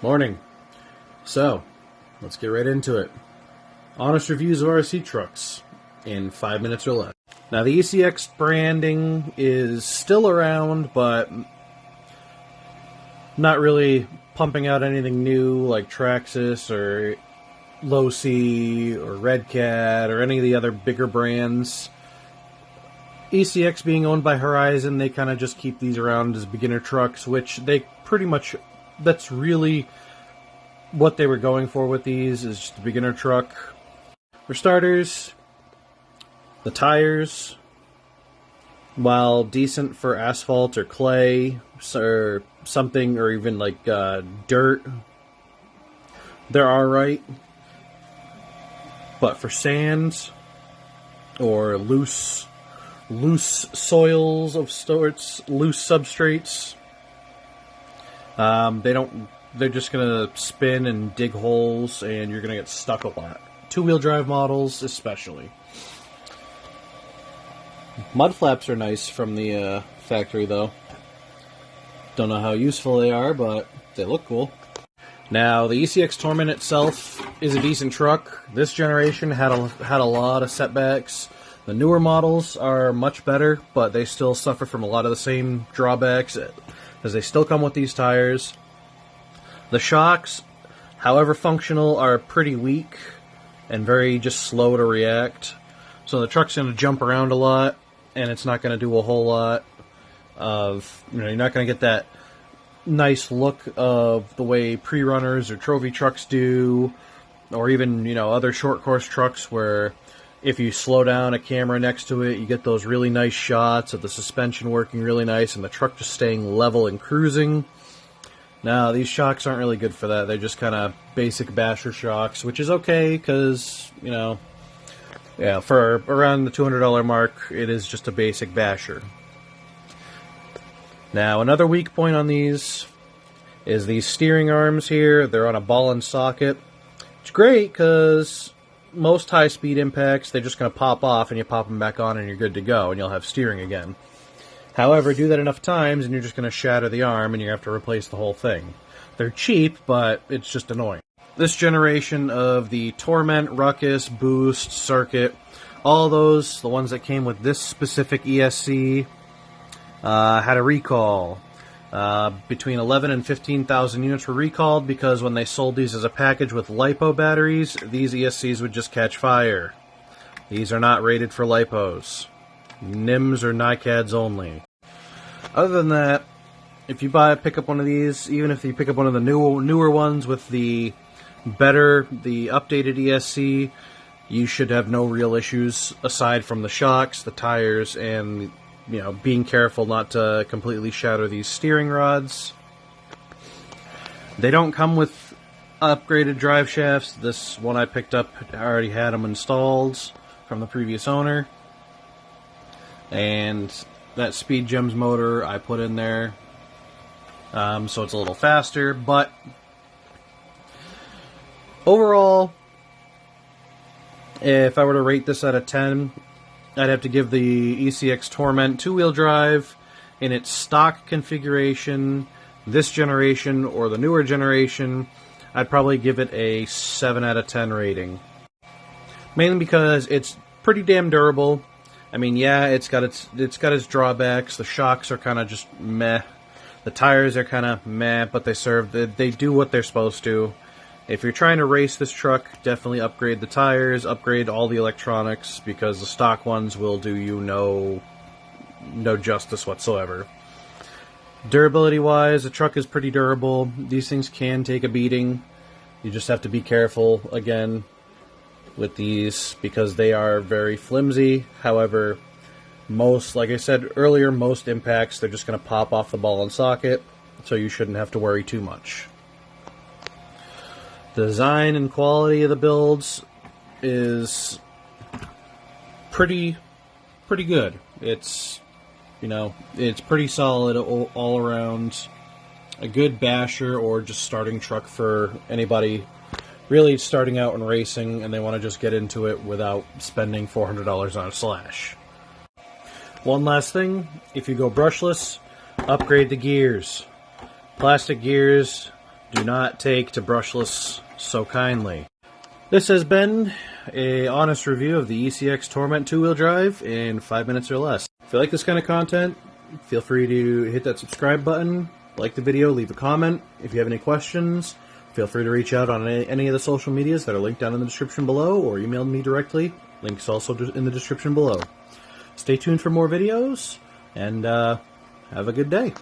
Morning. So, let's get right into it. Honest reviews of RC trucks in 5 minutes or less. Now, the ECX branding is still around, but not really pumping out anything new like Traxxas or Low C or Red Cat or any of the other bigger brands. ECX being owned by Horizon, they kind of just keep these around as beginner trucks, which they pretty much, that's really what they were going for with these, is just a beginner truck. For starters, the tires, while decent for asphalt or clay or something, or even like dirt, they're alright. But for sand or loose soils of sorts, loose substrates, they're just gonna spin and dig holes, and you're gonna get stuck a lot. Two-wheel drive models especially. Mud flaps are nice from the factory though. Don't know how useful they are, but they look cool. Now, the ECX Torment itself is a decent truck. This generation had a lot of setbacks. The newer models are much better, but they still suffer from a lot of the same drawbacks, as they still come with these tires. The shocks, however functional, are pretty weak and very just slow to react. So the truck's going to jump around a lot, and it's not going to do a whole lot of, you're not going to get that nice look of the way pre-runners or trophy trucks do, or even, other short course trucks where if you slow down a camera next to it, you get those really nice shots of the suspension working really nice and the truck just staying level and cruising. Now, these shocks aren't really good for that. They're just kind of basic basher shocks, which is okay because, for around the $200 mark, it is just a basic basher. Now, another weak point on these is these steering arms here. They're on a ball and socket. It's great because most high-speed impacts, they're just going to pop off and you pop them back on and you're good to go and you'll have steering again. However, do that enough times and you're just going to shatter the arm and you have to replace the whole thing. They're cheap, but it's just annoying. This generation of the Torment, Ruckus, Boost, Circuit, all those, the ones that came with this specific ESC, had a recall. Between 11 and 15,000 units were recalled because when they sold these as a package with LiPo batteries, these ESCs would just catch fire. These are not rated for LiPos. NIMS or NiCads only. Other than that, if you pick up one of these, even if you pick up one of the newer ones with the updated ESC, you should have no real issues aside from the shocks, the tires, and being careful not to completely shatter these steering rods. They don't come with upgraded drive shafts. This one I picked up already had them installed from the previous owner. And that Speed Gems motor I put in there, so it's a little faster. But overall, if I were to rate this out of 10, I'd have to give the ECX Torment two-wheel drive in its stock configuration, this generation or the newer generation, I'd probably give it a 7 out of 10 rating. Mainly because it's pretty damn durable. I mean, yeah, it's got its drawbacks. The shocks are kind of just meh. The tires are kind of meh, but they do what they're supposed to. If you're trying to race this truck, definitely upgrade the tires, upgrade all the electronics, because the stock ones will do you no justice whatsoever. Durability-wise, the truck is pretty durable. These things can take a beating. You just have to be careful, again, with these, because they are very flimsy. However, like I said earlier, most impacts, they're just going to pop off the ball and socket, so you shouldn't have to worry too much. The design and quality of the builds is pretty good. It's pretty solid all around. A good basher or just starting truck for anybody really starting out in racing and they want to just get into it without spending $400 on a Slash. One last thing, if you go brushless, upgrade the gears. Plastic gears do not take to brushless so kindly. This has been a honest review of the ECX Torment 2-wheel drive in 5 minutes or less. If you like this kind of content, feel free to hit that subscribe button, like the video, leave a comment. If you have any questions, feel free to reach out on any of the social medias that are linked down in the description below, or email me directly. Links also in the description below. Stay tuned for more videos, and have a good day.